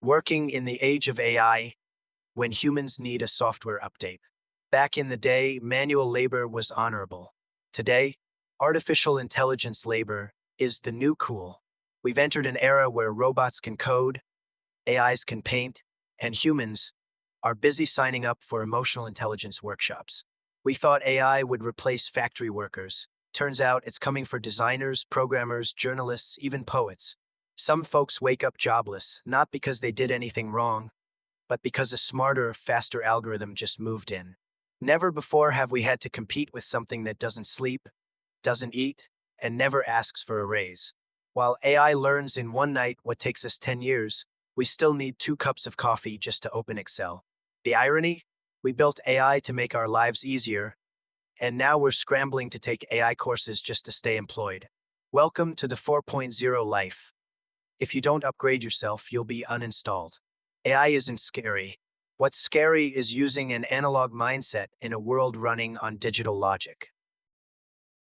Working in the age of AI when humans need a software update. Back in the day, manual labor was honorable. Today, artificial intelligence labor is the new cool. We've entered an era where robots can code, AIs can paint, and humans are busy signing up for emotional intelligence workshops. We thought AI would replace factory workers. Turns out it's coming for designers, programmers, journalists, even poets. Some folks wake up jobless, not because they did anything wrong, but because a smarter, faster algorithm just moved in. Never before have we had to compete with something that doesn't sleep, doesn't eat, and never asks for a raise. While AI learns in one night what takes us 10 years, we still need 2 cups of coffee just to open Excel. The irony? We built AI to make our lives easier, and now we're scrambling to take AI courses just to stay employed. Welcome to the 4.0 life. If you don't upgrade yourself, you'll be uninstalled. AI isn't scary. What's scary is using an analog mindset in a world running on digital logic.